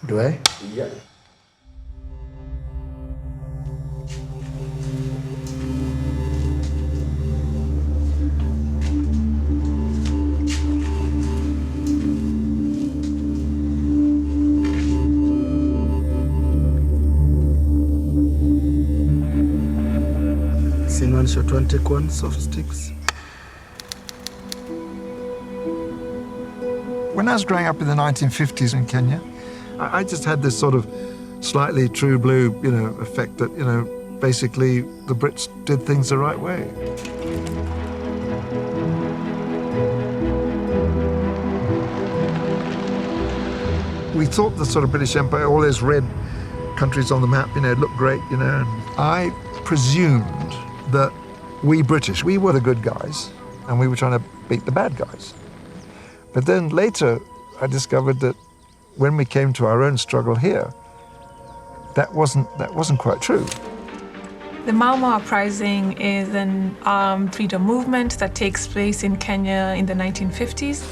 Do I? Yeah. Seen one shot, one take one, soft sticks. When I was growing up in the 1950s in Kenya, I just had this sort of slightly true blue, effect that, basically the Brits did things the right way. We thought the sort of British Empire, all those red countries on the map, looked great, and I presumed that we British, we were the good guys, and we were trying to beat the bad guys. But then later, I discovered that when we came to our own struggle here, that wasn't quite true. The Mau Mau Uprising is an armed freedom movement that takes place in Kenya in the 1950s.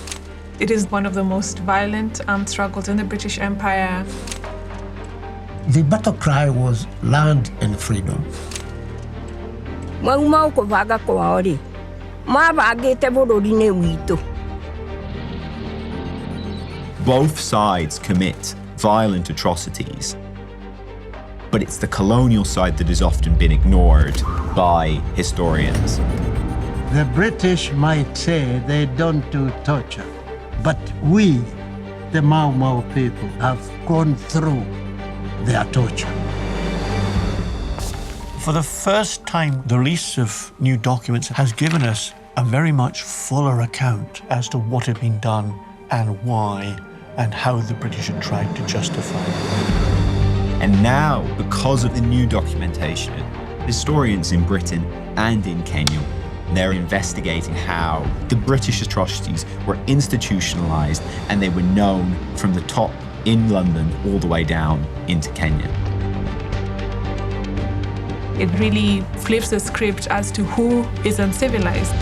It is one of the most violent armed struggles in the British Empire. The battle cry was land and freedom. Both sides commit violent atrocities, but it's the colonial side that has often been ignored by historians. The British might say they don't do torture, but we, the Mau Mau people, have gone through their torture. For the first time, the release of new documents has given us a very much fuller account as to what had been done and why, and how the British had tried to justify it. And now, because of the new documentation, historians in Britain and in Kenya, they're investigating how the British atrocities were institutionalized and they were known from the top in London all the way down into Kenya. It really flips the script as to who is uncivilized.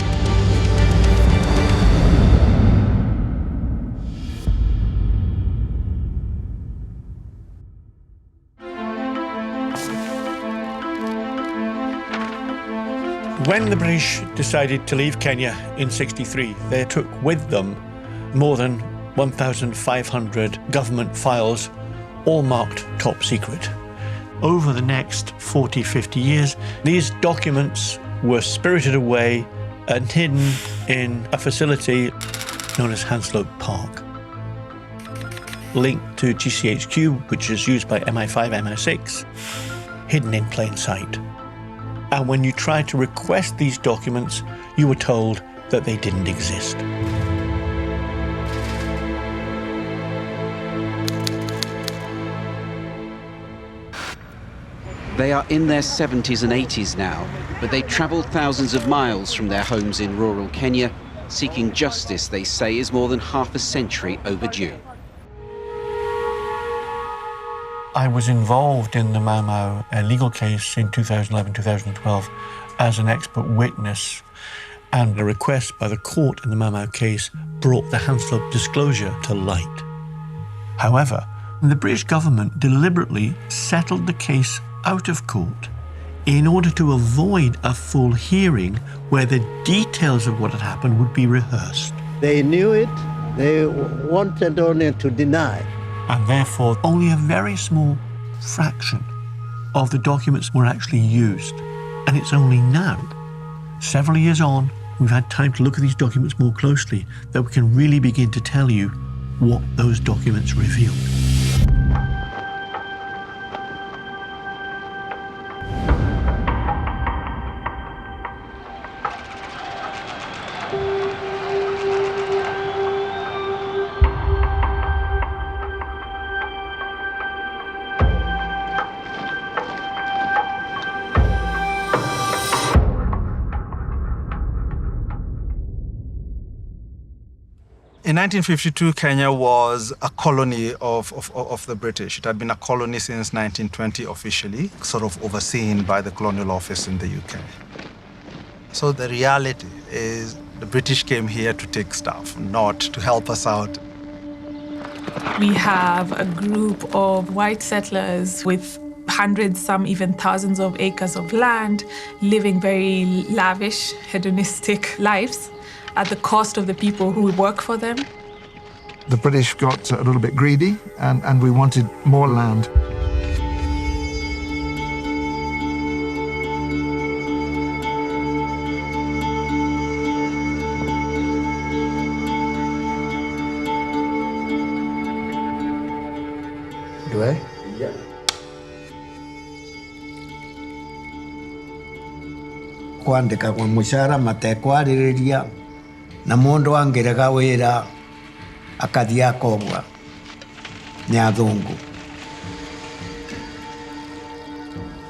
When the British decided to leave Kenya in '63, they took with them more than 1,500 government files, all marked top secret. Over the next 40, 50 years, these documents were spirited away and hidden in a facility known as Hanslope Park, linked to GCHQ, which is used by MI5, MI6, hidden in plain sight. And when you tried to request these documents, you were told that they didn't exist. They are in their 70s and 80s now, but they travelled thousands of miles from their homes in rural Kenya. Seeking justice, they say, is more than half a century overdue. I was involved in the Mau Mau legal case in 2011-2012 as an expert witness, and a request by the court in the Mau Mau case brought the Hanslope disclosure to light. However, the British government deliberately settled the case out of court in order to avoid a full hearing where the details of what had happened would be rehearsed. They knew it, they wanted only to deny. And therefore, only a very small fraction of the documents were actually used. And it's only now, several years on, we've had time to look at these documents more closely, that we can really begin to tell you what those documents revealed. In 1952, Kenya was a colony of the British. It had been a colony since 1920 officially, sort of overseen by the Colonial Office in the UK. So the reality is the British came here to take stuff, not to help us out. We have a group of white settlers with hundreds, some even thousands of acres of land, living very lavish, hedonistic lives at the cost of the people who work for them. The British got a little bit greedy and we wanted more land. Do I? Yeah. Kwandika kwa mushara matekwariria na mundu angiraga wira akathia kogwa ni athungu.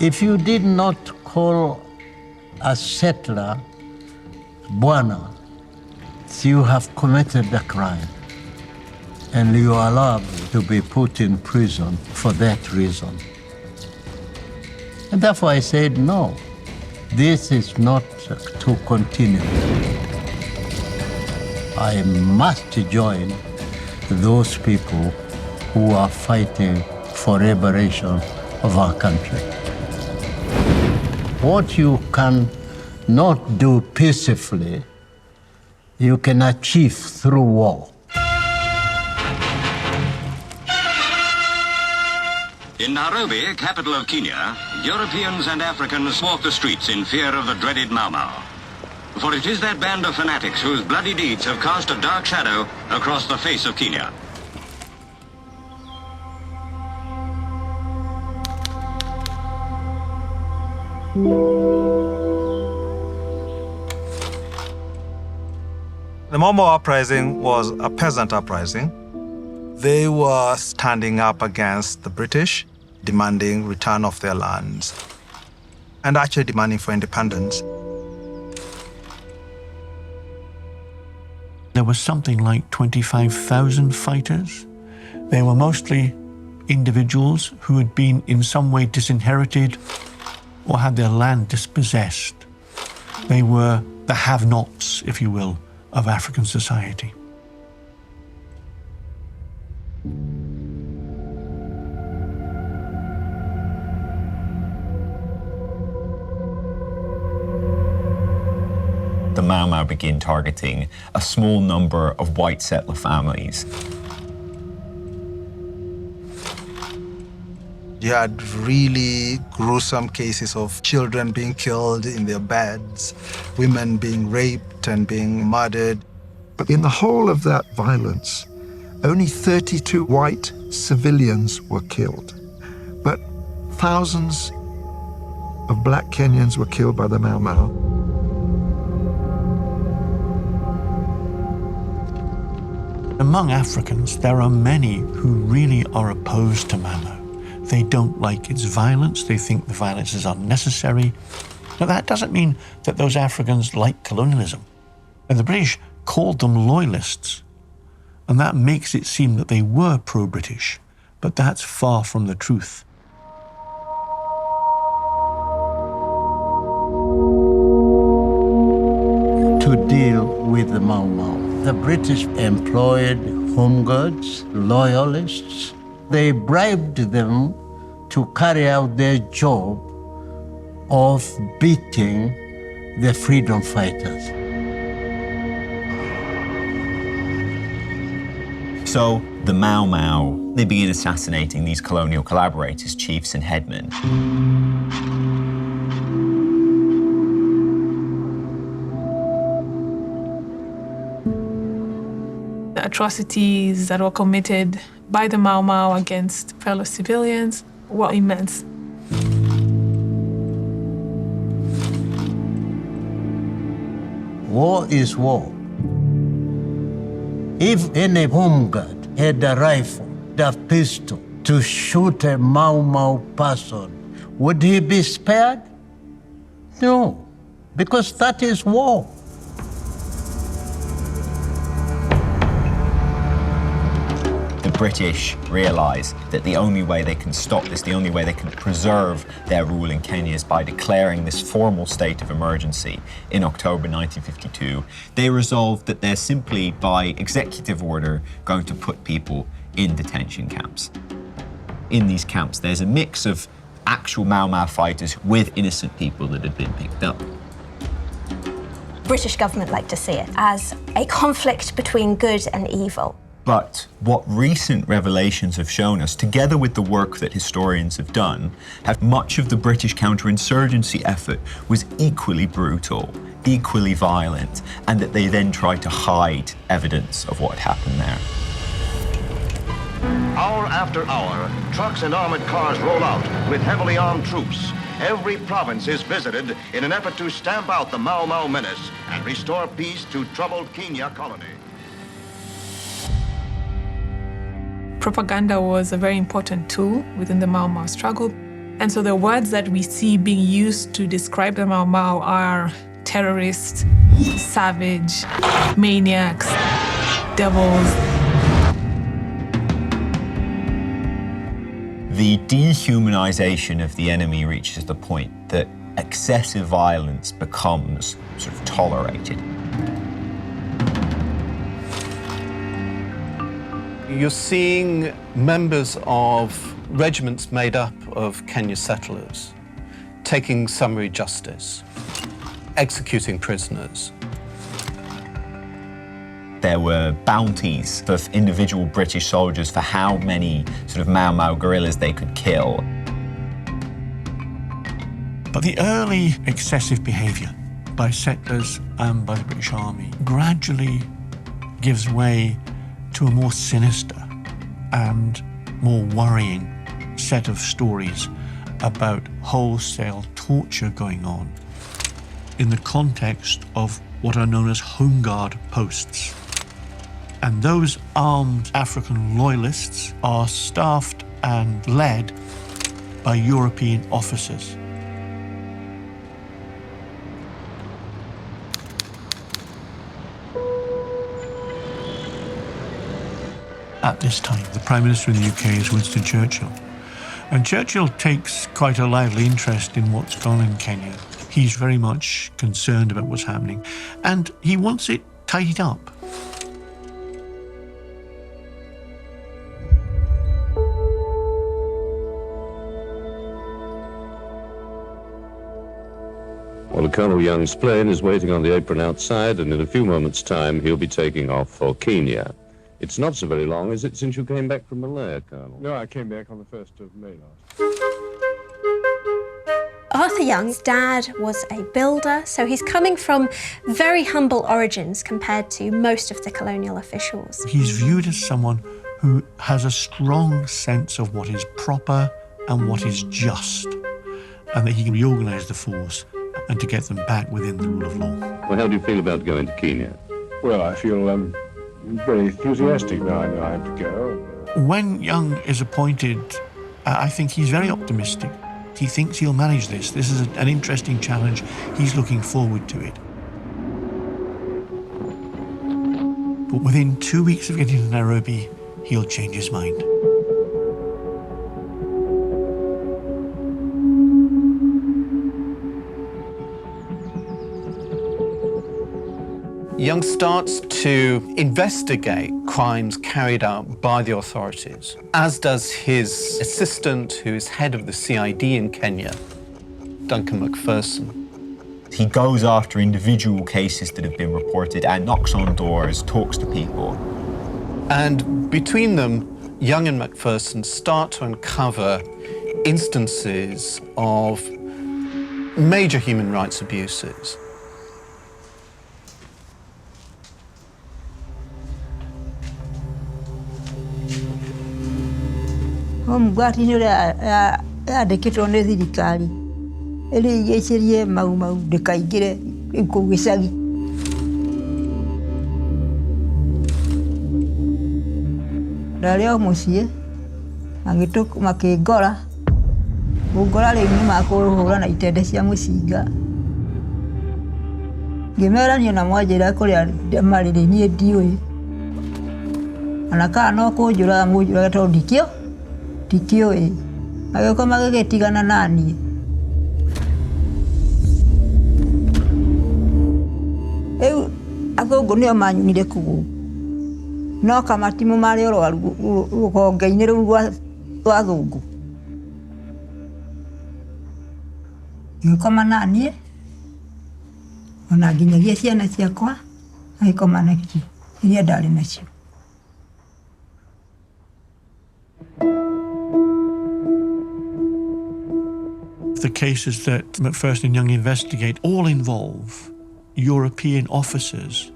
If you did not call a settler bwana, you have committed a crime and you are allowed to be put in prison for that reason. And therefore I said no. This is not to continue. I must join those people who are fighting for liberation of our country. What you can not do peacefully, you can achieve through war. In Nairobi, capital of Kenya, Europeans and Africans walk the streets in fear of the dreaded Mau Mau. For it is that band of fanatics whose bloody deeds have cast a dark shadow across the face of Kenya. The Mau Mau uprising was a peasant uprising. They were standing up against the British, demanding return of their lands, and actually demanding for independence. There was something like 25,000 fighters. They were mostly individuals who had been in some way disinherited or had their land dispossessed. They were the have-nots, if you will, of African society. The Mau Mau begin targeting a small number of white settler families. You had really gruesome cases of children being killed in their beds, women being raped and being murdered. But in the whole of that violence, only 32 white civilians were killed. But thousands of black Kenyans were killed by the Mau Mau. Among Africans, there are many who really are opposed to Mau Mau. They don't like its violence. They think the violence is unnecessary. Now, that doesn't mean that those Africans like colonialism. And the British called them loyalists. And that makes it seem that they were pro-British. But that's far from the truth. To deal with the Mau Mau, the British employed home guards, loyalists. They bribed them to carry out their job of beating the freedom fighters. So the Mau Mau, they begin assassinating these colonial collaborators, chiefs and headmen. The atrocities that were committed by the Mau Mau against fellow civilians were immense. War is war. If any home guard had a rifle, a pistol, to shoot a Mau Mau person, would he be spared? No, because that is war. The British realise that the only way they can stop this, the only way they can preserve their rule in Kenya is by declaring this formal state of emergency in October 1952. They resolved that they're simply, by executive order, going to put people in detention camps. In these camps, there's a mix of actual Mau Mau fighters with innocent people that had been picked up. British government like to see it as a conflict between good and evil. But what recent revelations have shown us, together with the work that historians have done, have much of the British counterinsurgency effort was equally brutal, equally violent, and that they then tried to hide evidence of what had happened there. Hour after hour, trucks and armored cars roll out with heavily armed troops. Every province is visited in an effort to stamp out the Mau Mau menace and restore peace to troubled Kenya colony. Propaganda was a very important tool within the Mau Mau struggle. And so the words that we see being used to describe the Mau Mau are terrorists, savage, maniacs, devils. The dehumanization of the enemy reaches the point that excessive violence becomes sort of tolerated. You're seeing members of regiments made up of Kenya settlers taking summary justice, executing prisoners. There were bounties of individual British soldiers for how many sort of Mau Mau guerrillas they could kill. But the early excessive behaviour by settlers and by the British Army gradually gives way to a more sinister and more worrying set of stories about wholesale torture going on in the context of what are known as Home Guard posts. And those armed African loyalists are staffed and led by European officers. At this time, the Prime Minister in the UK is Winston Churchill. And Churchill takes quite a lively interest in what's gone on in Kenya. He's very much concerned about what's happening, and he wants it tidied up. Well, Colonel Young's plane is waiting on the apron outside, and in a few moments' time, he'll be taking off for Kenya. It's not so very long, is it, since you came back from Malaya, Colonel? No, I came back on the 1st of May last. Arthur Young's dad was a builder, so he's coming from very humble origins compared to most of the colonial officials. He's viewed as someone who has a strong sense of what is proper and what is just, and that he can reorganise the force and to get them back within the rule of law. Well, how do you feel about going to Kenya? Well, I feel very enthusiastic now I know I have to go. When Young is appointed, I think he's very optimistic. He thinks he'll manage this. This is an interesting challenge. He's looking forward to it. But within 2 weeks of getting to Nairobi, he'll change his mind. Young starts to investigate crimes carried out by the authorities, as does his assistant, who is head of the CID in Kenya, Duncan McPherson. He goes after individual cases that have been reported and knocks on doors, talks to people. And between them, Young and McPherson start to uncover instances of major human rights abuses. Omugwatini uria yandikitwo ni thirikari iri igicirie mau ndikaingire kuu gicagi. Ndarĩ o mũciĩ makĩngora ngora rĩu nĩ makũhũra na itende cia mũcinga. Ngĩmerania na mwanjĩra kũrĩa marĩ niĩ ndiũĩ. Ona kana no kũnjũraga mũnjũraga tondũ ndikĩũĩ. Agĩũka magĩgĩtigana naniĩ. Rĩu athũngũ nĩo manyunire kũu. no kamatimu marĩ ũrwaru rũhonge-inĩ rũu rwa athũngũ. Ngĩkoma na niĩ, ona nginyagia ciana ciakwa, agĩkoma nacio, iria ndarĩ nacio. The cases that McPherson and Young investigate all involve European officers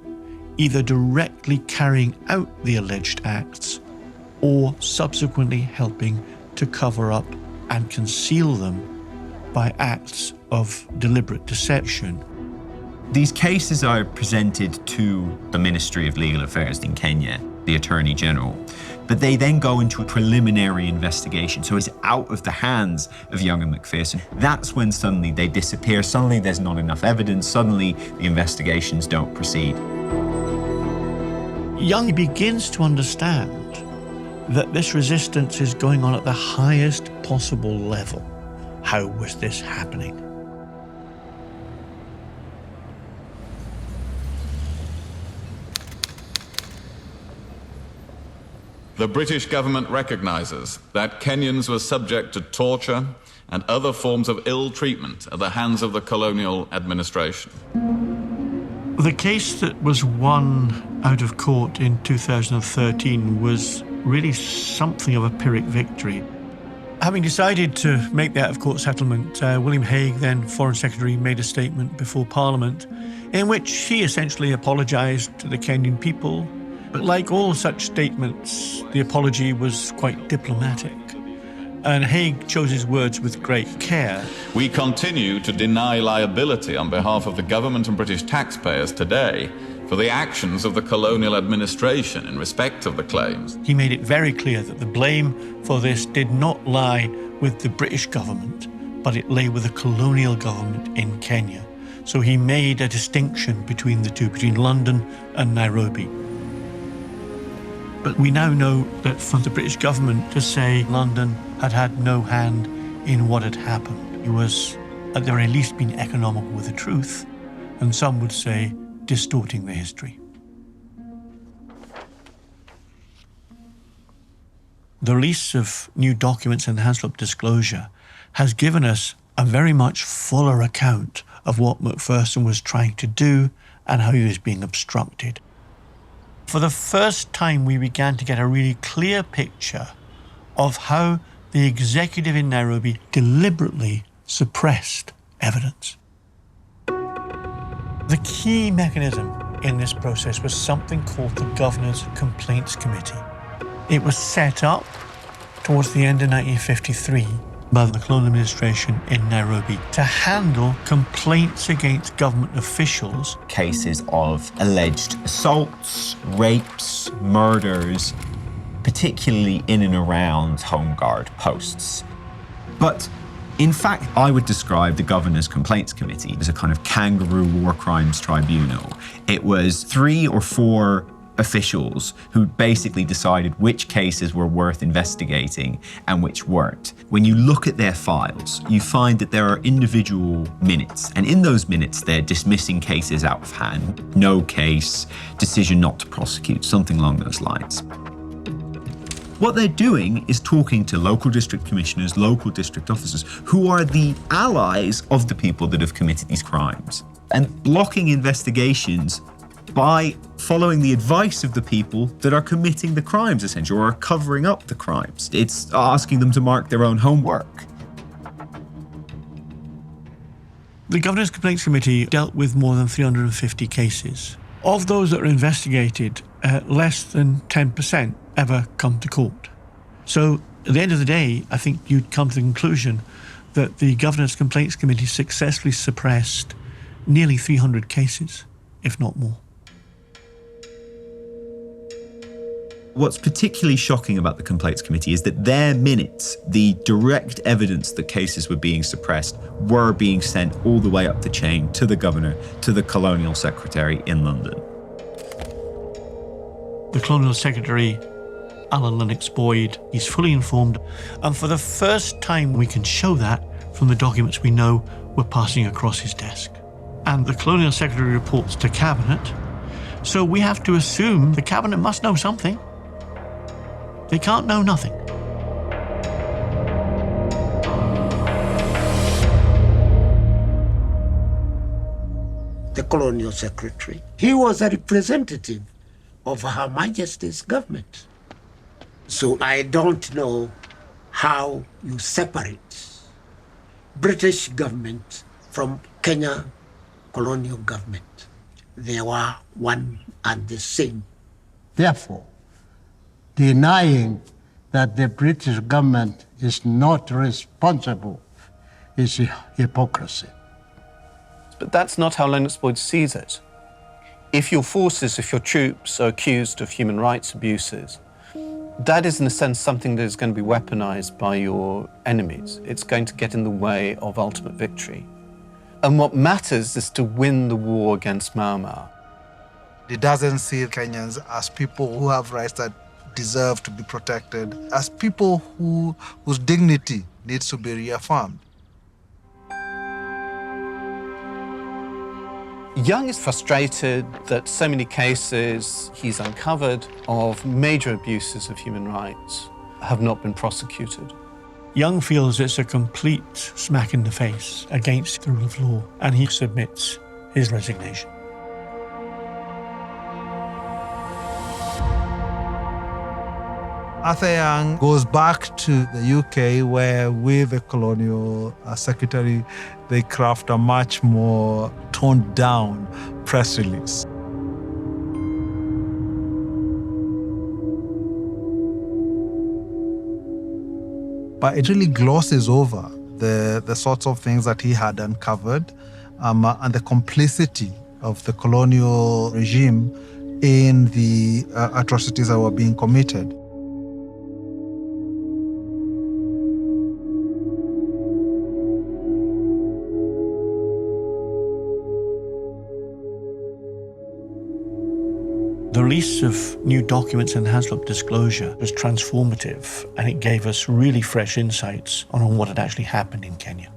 either directly carrying out the alleged acts or subsequently helping to cover up and conceal them by acts of deliberate deception. These cases are presented to the Ministry of Legal Affairs in Kenya, the Attorney General, but they then go into a preliminary investigation. So it's out of the hands of Young and McPherson. That's when suddenly they disappear. Suddenly there's not enough evidence. Suddenly the investigations don't proceed. Young begins to understand that this resistance is going on at the highest possible level. How was this happening? The British government recognises that Kenyans were subject to torture and other forms of ill treatment at the hands of the colonial administration. The case that was won out of court in 2013 was really something of a Pyrrhic victory. Having decided to make the out-of-court settlement, William Hague, then Foreign Secretary, made a statement before Parliament in which he essentially apologised to the Kenyan people. But like all such statements, the apology was quite diplomatic. And Hague chose his words with great care. We continue to deny liability on behalf of the government and British taxpayers today for the actions of the colonial administration in respect of the claims. He made it very clear that the blame for this did not lie with the British government, but it lay with the colonial government in Kenya. So he made a distinction between the two, between London and Nairobi. But we now know that for the British government to say London had had no hand in what had happened, it was at the very least being economical with the truth, and some would say distorting the history. The release of new documents and Haslop disclosure has given us a very much fuller account of what McPherson was trying to do and how he was being obstructed. For the first time, we began to get a really clear picture of how the executive in Nairobi deliberately suppressed evidence. The key mechanism in this process was something called the Governor's Complaints Committee. It was set up towards the end of 1953 by the colonial administration in Nairobi to handle complaints against government officials. Cases of alleged assaults, rapes, murders, particularly in and around Home Guard posts. But in fact, I would describe the Governor's Complaints Committee as a kind of kangaroo war crimes tribunal. It was 3 or 4 officials who basically decided which cases were worth investigating and which weren't. When you look at their files, you find that there are individual minutes, and in those minutes they're dismissing cases out of hand, no case, decision not to prosecute, something along those lines. What they're doing is talking to local district commissioners, local district officers, who are the allies of the people that have committed these crimes, and blocking investigations by following the advice of the people that are committing the crimes, essentially, or are covering up the crimes. It's asking them to mark their own homework. The Governor's Complaints Committee dealt with more than 350 cases. Of those that were investigated, less than 10% ever come to court. So at the end of the day, I think you'd come to the conclusion that the Governor's Complaints Committee successfully suppressed nearly 300 cases, if not more. What's particularly shocking about the Complaints Committee is that their minutes, the direct evidence that cases were being suppressed, were being sent all the way up the chain to the Governor, to the Colonial Secretary in London. The Colonial Secretary, Alan Lennox Boyd, he's fully informed, and for the first time we can show that from the documents we know were passing across his desk. And the Colonial Secretary reports to Cabinet So we have to assume the cabinet must know something. They can't know nothing. The colonial secretary, he was a representative of Her Majesty's government. So I don't know how you separate British government from Kenya colonial government. They were one and the same. Therefore, denying that the British government is not responsible is hypocrisy. But that's not how Leonard Boyd sees it. If your forces, if your troops are accused of human rights abuses, that is in a sense something that is going to be weaponized by your enemies. It's going to get in the way of ultimate victory. And what matters is to win the war against Mau Mau. He doesn't see Kenyans as people who have rights that deserve to be protected, as people whose dignity needs to be reaffirmed. Young is frustrated that so many cases he's uncovered of major abuses of human rights have not been prosecuted. Young feels it's a complete smack in the face against the rule of law, and he submits his resignation. Arthur Young goes back to the UK, where with the colonial secretary, they craft a much more toned down press release. But it really glosses over the sorts of things that he had uncovered and the complicity of the colonial regime in the atrocities that were being committed. The release of new documents and Haslop disclosure was transformative, and it gave us really fresh insights on what had actually happened in Kenya.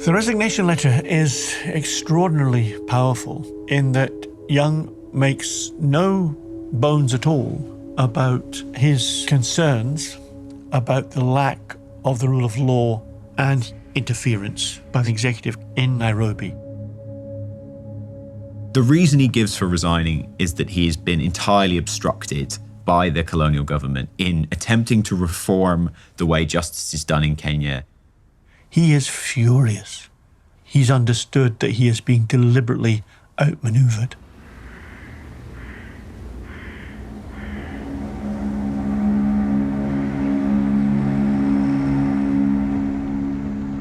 The resignation letter is extraordinarily powerful in that Young makes no bones at all about his concerns about the lack of the rule of law and interference by the executive in Nairobi. The reason he gives for resigning is that he has been entirely obstructed by the colonial government in attempting to reform the way justice is done in Kenya. He is furious. He's understood that he is being deliberately outmaneuvered.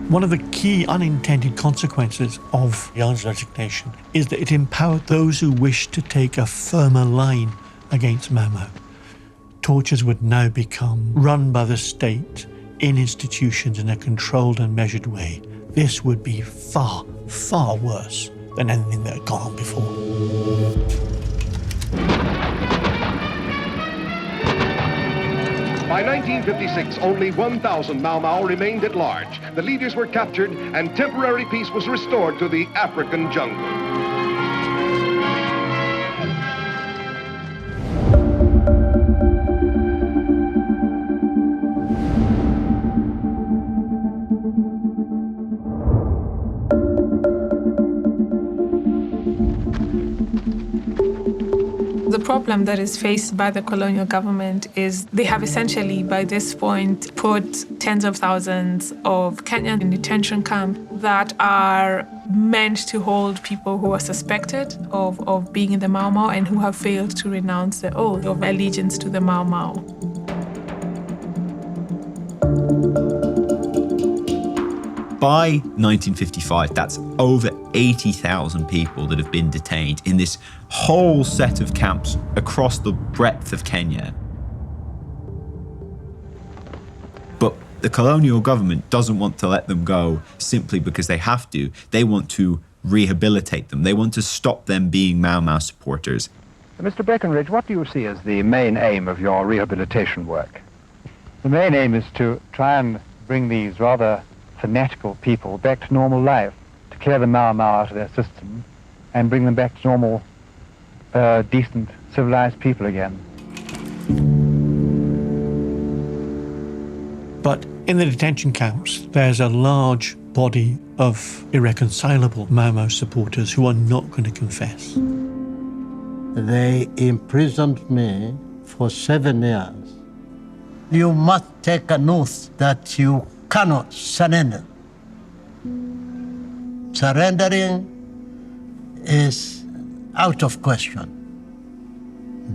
One of the key unintended consequences of Young's resignation is that it empowered those who wished to take a firmer line against Mau Mau. Tortures would now become run by the state in institutions in a controlled and measured way. This would be far, far worse than anything that had gone on before. By 1956, only 1,000 Mau Mau remained at large. The leaders were captured, and temporary peace was restored to the African jungle. The problem that is faced by the colonial government is they have essentially, by this point, put tens of thousands of Kenyans in detention camps that are meant to hold people who are suspected of being in the Mau Mau and who have failed to renounce the oath of allegiance to the Mau Mau. By 1955, that's over 80,000 people that have been detained in this whole set of camps across the breadth of Kenya. But the colonial government doesn't want to let them go simply because they have to. They want to rehabilitate them. They want to stop them being Mau Mau supporters. Mr. Breckenridge, what do you see as the main aim of your rehabilitation work? The main aim is to try and bring these rather fanatical people back to normal life, to clear the Mau Mau out of their system and bring them back to normal, decent, civilized people again. But in the detention camps, there's a large body of irreconcilable Mau Mau supporters who are not going to confess. They imprisoned me for 7 years. You must take an oath that you cannot surrender. Surrendering is out of question.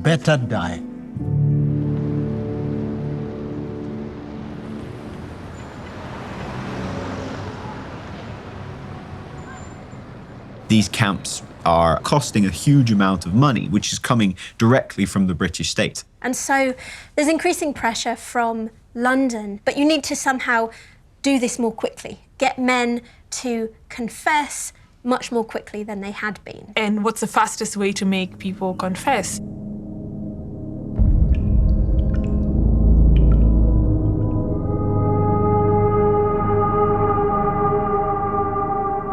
Better die. These camps are costing a huge amount of money, which is coming directly from the British state. And so there's increasing pressure from London, but you need to somehow do this more quickly, get men to confess much more quickly than they had been. And what's the fastest way to make people confess?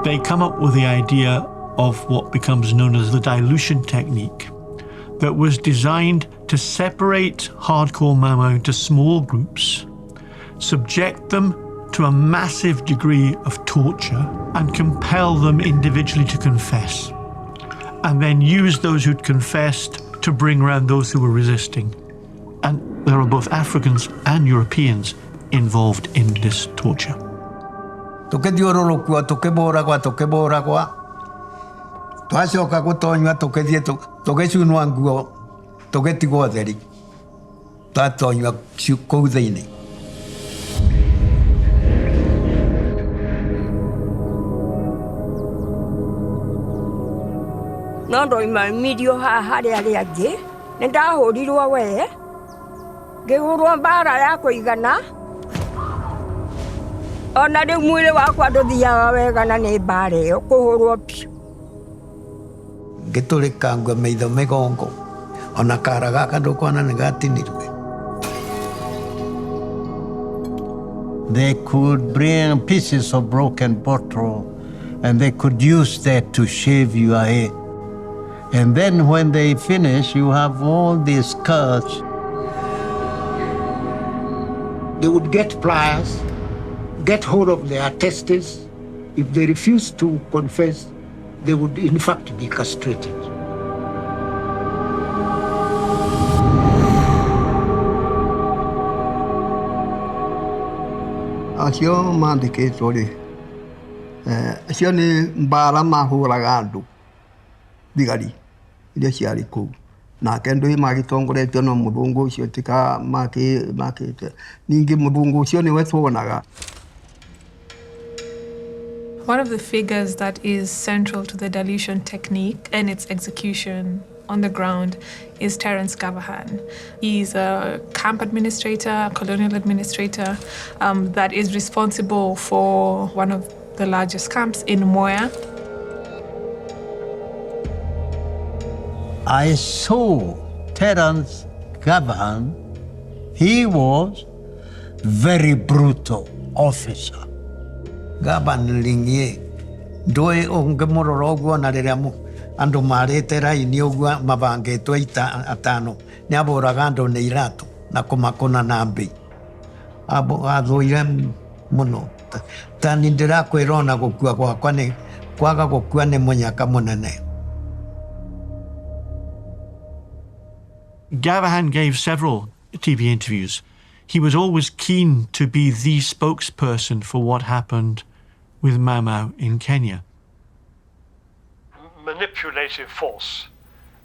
They come up with the idea of what becomes known as the dilution technique, that was designed to separate hardcore Mau Mau into small groups, subject them to a massive degree of torture, and compel them individually to confess, and then use those who'd confessed to bring around those who were resisting. And there are both Africans and Europeans involved in this torture. Toke diororokua, toke boragua. Twacoka gutonywa toke thie toke cunwa nguo toke tigwo theri. Twatonywa kũu thĩinĩ. No ndoimamirio haha harĩa arĩa angĩ, nĩ ndahũrirwo wee, ngĩhũrwo mbara ya kũigana, ona rĩu mwĩrĩ wakwa ndũthiaga wega na nĩ mbara ĩyo kũhũrwo biũ. Ngĩtũrĩkangua maitho mĩgongo, ona kara gaka ndũkona nĩ gatinirwe. They could bring pieces of broken bottle and they could use that to shave your head. And then when they finish, you have all these cuts. They would get pliers, get hold of their testes. If they refuse to confess, they would in fact be castrated. Acio mandĩkĩtwo rĩ, acio nĩ mbara mahũraga andũ, thigari iria ciarĩ kũu. Nake ndũĩ magĩtongoretio na mũthũngũ ũcio tika makĩte. Ningĩ mũthũngũ ũcio nĩwe tuonaga. One of the figures that is central to the dilution technique and its execution on the ground is Terence Gavahan. He's a camp administrator, colonial administrator, that is responsible for one of the largest camps in Moya. I saw Terence Gavahan. He was very brutal officer. Gavahan lingie, ndoe onge mororo ũguo na rĩrĩa andũ marĩte raini ũguo mabangĩtwo atano nĩ aboraga andũ nĩ iratũ na kũmakũna na mbĩ. Athũire mũno. Ta nĩ ndĩrakwĩra ona gũkua gwakwa nĩ kwaga gũkua nĩ mũnyaka mũnene. Gavahan gave several TV interviews. He was always keen to be the spokesperson for what happened with Mau Mau in Kenya. Manipulative force,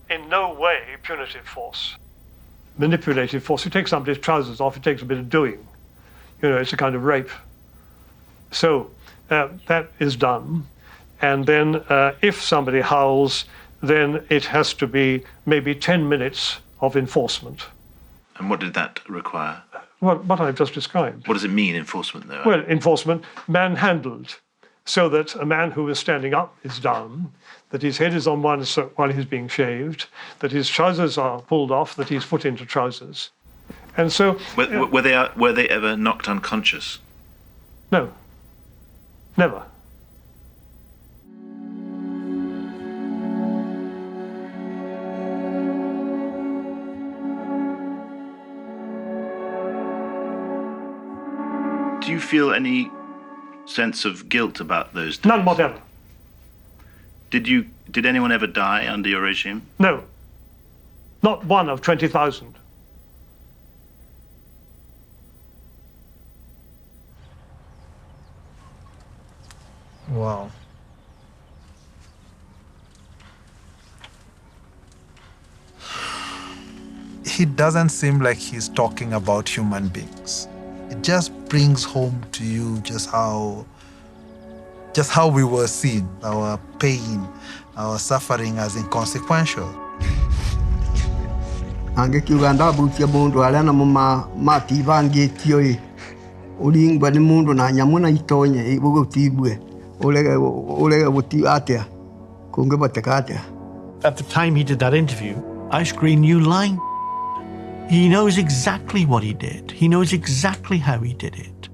in no way punitive force. Manipulative force, you take somebody's trousers off, it takes a bit of doing. You know, it's a kind of rape. So that is done. And then if somebody howls, then it has to be maybe 10 minutes of enforcement. And what did that require? Well, what I've just described. What does it mean, enforcement, though? Well, enforcement, manhandled, so that a man who is standing up is down, that his head is on one while he's being shaved, that his trousers are pulled off, that he's put into trousers. And so... Were they ever knocked unconscious? No. Never. Do you feel any sense of guilt about those days? None whatever. Did anyone ever die under your regime? No. Not one of 20,000. Wow. He doesn't seem like he's talking about human beings. It just brings home to you just how we were seen, our pain, our suffering as inconsequential. Angekiuga ndabutia mundu aria namo matibangitio uringwa ni mundu na nyamu na itonye igutibwe urege guti atia kungibateka atia. At the time he did that interview, Ice Green knew lying. He knows exactly what he did. He knows exactly how he did it.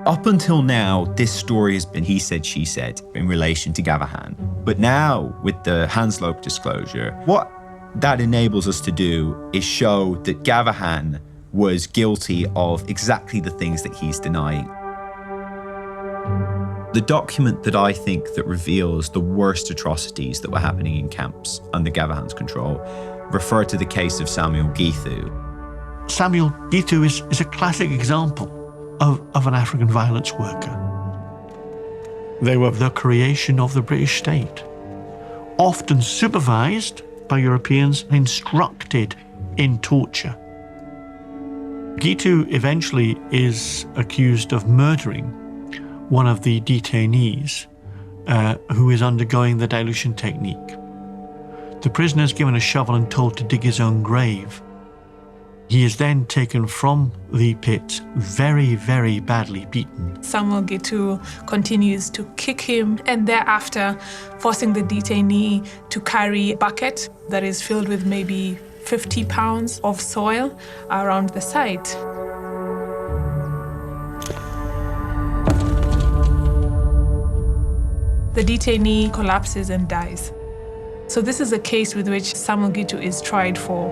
Up until now, this story has been he said, she said in relation to Gavahan. But now, with the Hanslope disclosure, what that enables us to do is show that Gavahan was guilty of exactly the things that he's denying. The document that I think that reveals the worst atrocities that were happening in camps under Gavahan's control referred to the case of Samuel Gitu. Samuel Gitu is a classic example of an African violence worker. They were the creation of the British state, often supervised by Europeans, instructed in torture. Gitu eventually is accused of murdering one of the detainees who is undergoing the dilution technique. The prisoner is given a shovel and told to dig his own grave. He is then taken from the pit, very, very badly beaten. Samuel Gitu continues to kick him and thereafter forcing the detainee to carry a bucket that is filled with maybe 50 pounds of soil around the site. The detainee collapses and dies. So this is a case with which Samuel Gitu is tried for.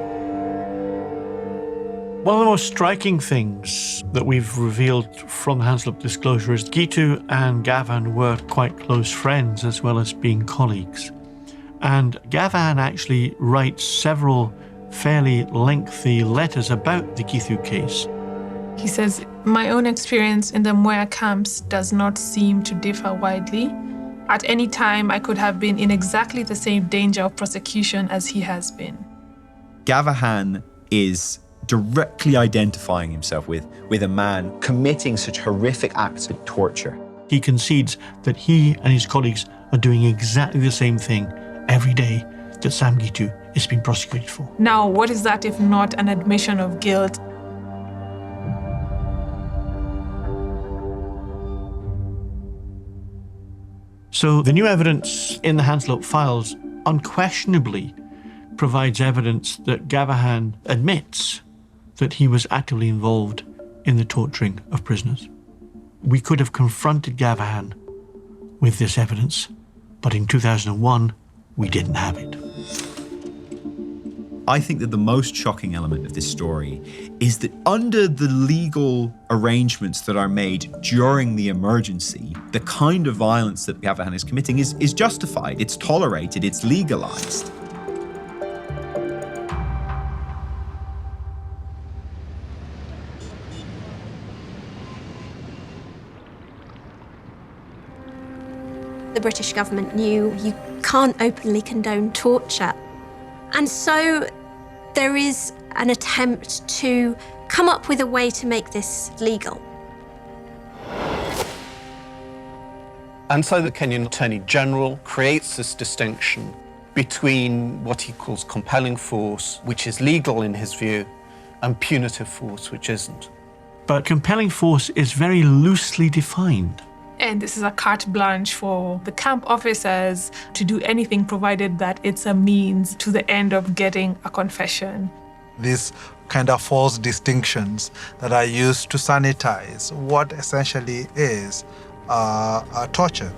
One of the most striking things that we've revealed from the Hanslope disclosure is Gitu and Gavahan were quite close friends as well as being colleagues. And Gavahan actually writes several fairly lengthy letters about the Gitu case. He says, "My own experience in the Moya camps does not seem to differ widely. At any time, I could have been in exactly the same danger of prosecution as he has been." Gavahan is directly identifying himself with a man committing such horrific acts of torture. He concedes that he and his colleagues are doing exactly the same thing every day that Sam Gitu is being prosecuted for. Now, what is that if not an admission of guilt? So the new evidence in the Hanslope files unquestionably provides evidence that Gavahan admits that he was actively involved in the torturing of prisoners. We could have confronted Gavahan with this evidence, but in 2001, we didn't have it. I think that the most shocking element of this story is that under the legal arrangements that are made during the emergency, the kind of violence that Gavahan is committing is justified, it's tolerated, it's legalized. The British government knew you can't openly condone torture. And so there is an attempt to come up with a way to make this legal. And so the Kenyan Attorney General creates this distinction between what he calls compelling force, which is legal in his view, and punitive force, which isn't. But compelling force is very loosely defined. And this is a carte blanche for the camp officers to do anything provided that it's a means to the end of getting a confession. These kind of false distinctions that are used to sanitize what essentially is torture.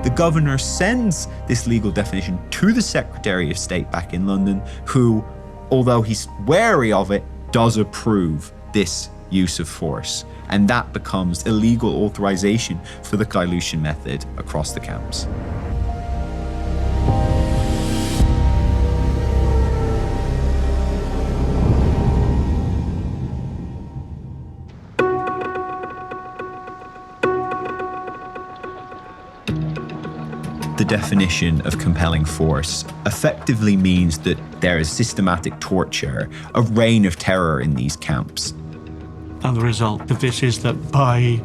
The governor sends this legal definition to the Secretary of State back in London, who although he's wary of it, does approve this use of force. And that becomes illegal authorization for the dilution method across the camps. The definition of compelling force effectively means that there is systematic torture, a reign of terror in these camps. And the result of this is that by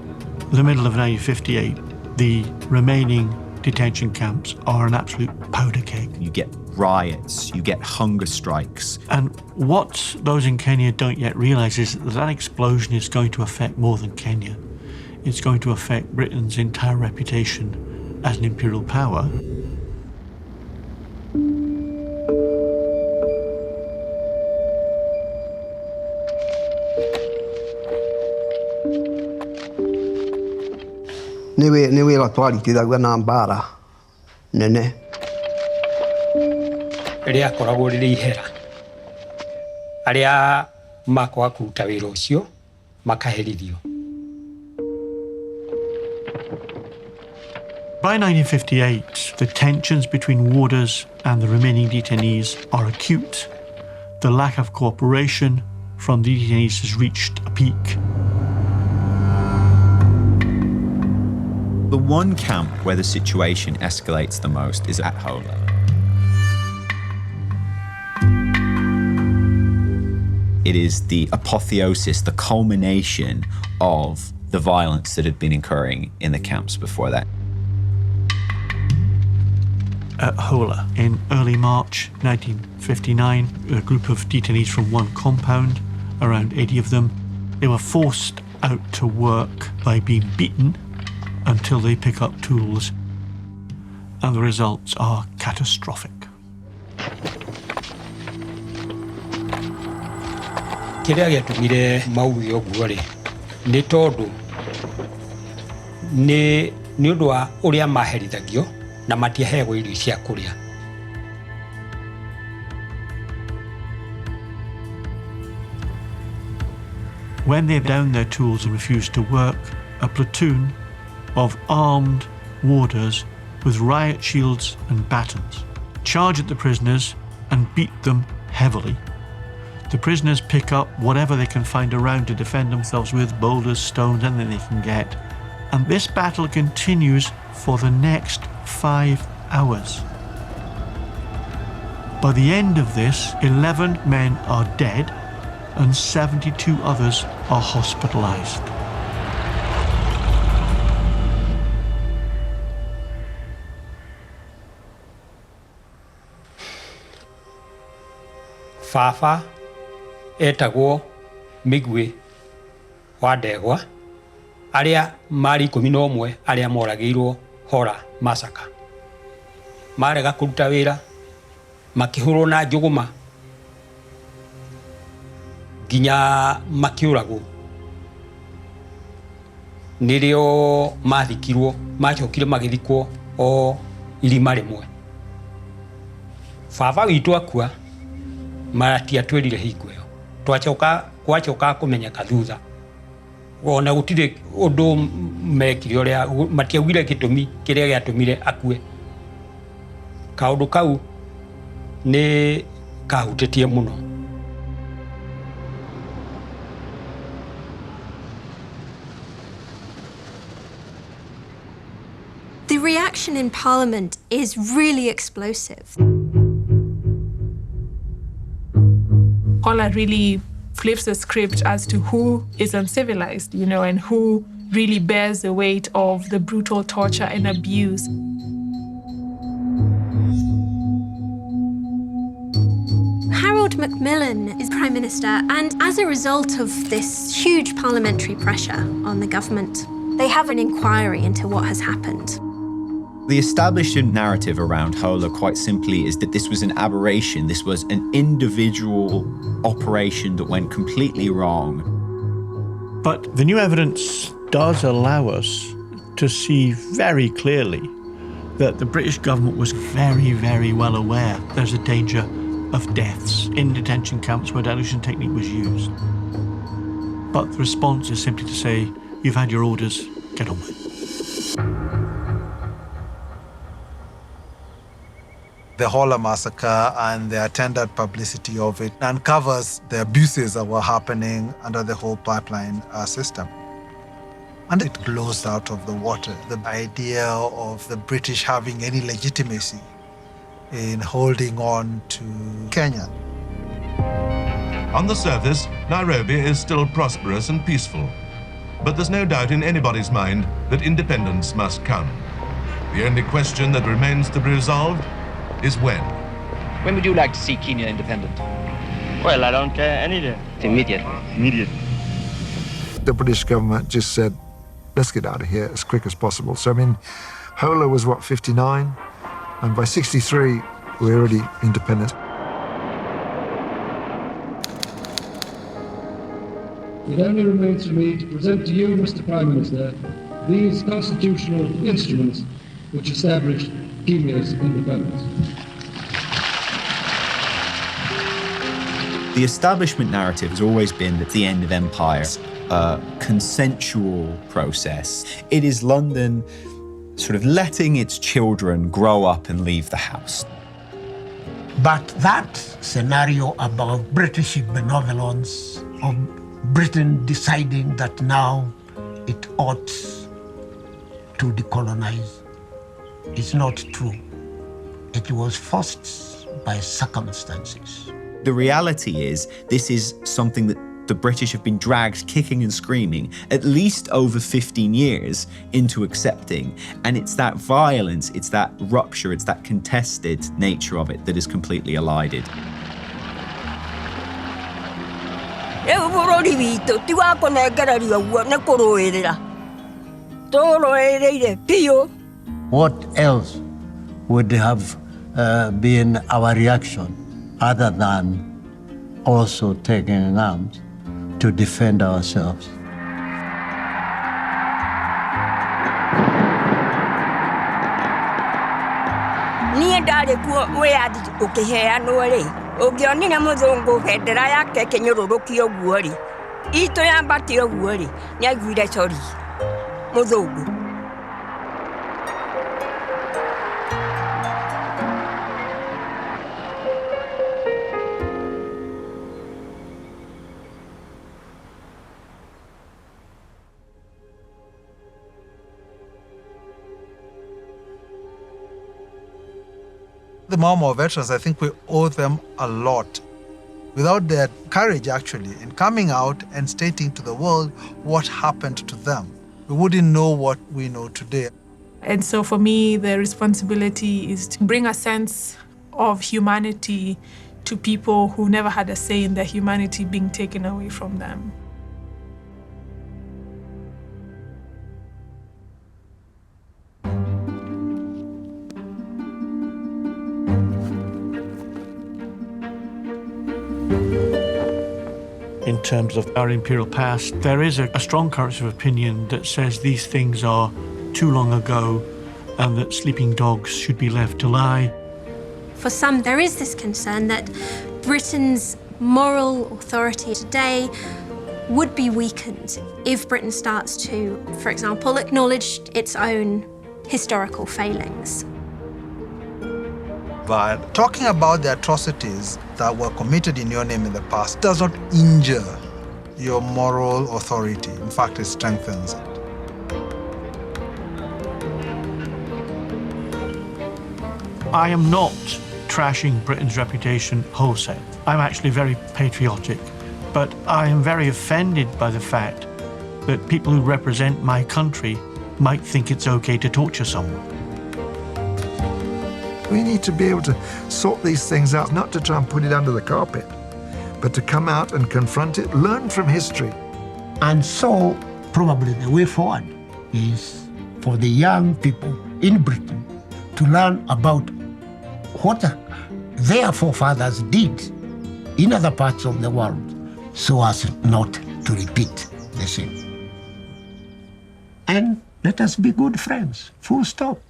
the middle of 1958, the remaining detention camps are an absolute powder keg. You get riots, you get hunger strikes. And what those in Kenya don't yet realise is that that explosion is going to affect more than Kenya. It's going to affect Britain's entire reputation as an imperial power. nĩ wĩra twaritithagua na mbara nene. Rĩrĩa akoragwo rĩrĩ ihera, arĩa makwaga kũruta wĩra ũcio makaherithio. By 1958, the tensions between warders and the remaining detainees are acute. The lack of cooperation from the detainees has reached a peak. The one camp where the situation escalates the most is at Hola. It is the apotheosis, the culmination of the violence that had been occurring in the camps before that. At Hola, in early March 1959, a group of detainees from one compound, around 80 of them, they were forced out to work by being beaten until they pick up tools, and the results are catastrophic. Kĩrĩa gĩatũmire mauge ũguo rĩ, nĩ tondũ nĩ ũndũ wa ũrĩa maherithagio na matiaheagwo irio cia kũrĩa. When they down their tools and refused to work, a platoon of armed warders with riot shields and batons charge at the prisoners and beat them heavily. The prisoners pick up whatever they can find around to defend themselves with, boulders, stones, anything they can get. And this battle continues for the next 5 hours. By the end of this, 11 men are dead and 72 others are hospitalized. Fafa etagwo Migwi wa Ndegwa, arĩa marĩ 11 arĩa moragĩirwo Hora massacre. Marega kũruta wĩra, makĩhũrwo na njũgũma, nginya makĩũragwo. Nĩrĩo mathikirwo, macokire magĩthikwo o irima rĩmwe. Baba witũ akua, matiatwĩrire hingo ĩyo. Gwacoka kũmenyeka thutha. Ona gũtirĩ ũndũ mekire ũrĩa matiaugire gĩtũmi kĩrĩa gĩatũmire akue. Kaũndũ kau nĩ kahutĩtie mũno. The reaction in Parliament is really explosive. Hola really flips the script as to who is uncivilized, and who really bears the weight of the brutal torture and abuse. Harold Macmillan is Prime Minister, and as a result of this huge parliamentary pressure on the government, they have an inquiry into what has happened. The established narrative around Hola, quite simply, is that this was an aberration. This was an individual operation that went completely wrong. But the new evidence does allow us to see very clearly that the British government was very, very well aware there's a danger of deaths in detention camps where dilution technique was used. But the response is simply to say, you've had your orders, get on with it. The Hola massacre and the attendant publicity of it uncovers the abuses that were happening under the whole pipeline system. And it blows out of the water the idea of the British having any legitimacy in holding on to Kenya. On the surface, Nairobi is still prosperous and peaceful. But there's no doubt in anybody's mind that independence must come. The only question that remains to be resolved is when. When would you like to see Kenya independent? Well, I don't care any day. Immediately. Immediately. The British government just said, let's get out of here as quick as possible. So, I mean, Hola was, what, 59? And by 63, we were already independent. It only remains for me to present to you, Mr. Prime Minister, these constitutional instruments which established Kenya's independence. The establishment narrative has always been that the end of empire, a consensual process. It is London sort of letting its children grow up and leave the house. But that scenario about British benevolence, of Britain deciding that now it ought to decolonize, is not true. It was forced by circumstances. The reality is, this is something that the British have been dragged kicking and screaming at least over 15 years into accepting. And it's that violence, it's that rupture, it's that contested nature of it that is completely elided. What else would have been our reaction other than also taking arms to defend ourselves? Ũngĩonire mũthũngũ bendera yake ĩkĩnyũrũrũkio ũguo rĩ, itũ yambatie ũguo rĩ, nĩaiguire cori mũthũngũ. The Mau Mau veterans, I think we owe them a lot. Without their courage, actually, in coming out and stating to the world what happened to them, we wouldn't know what we know today. And so for me, the responsibility is to bring a sense of humanity to people who never had a say in their humanity being taken away from them. In terms of our imperial past, there is a strong current of opinion that says these things are too long ago and that sleeping dogs should be left to lie. For some, there is this concern that Britain's moral authority today would be weakened if Britain starts to, for example, acknowledge its own historical failings. But talking about the atrocities that were committed in your name in the past does not injure your moral authority. In fact, it strengthens it. I am not trashing Britain's reputation wholesale. I'm actually very patriotic, but I am very offended by the fact that people who represent my country might think it's okay to torture someone. We need to be able to sort these things out, not to try and put it under the carpet, but to come out and confront it, learn from history. And so, probably the way forward is for the young people in Britain to learn about what their forefathers did in other parts of the world so as not to repeat the same. And let us be good friends, full stop.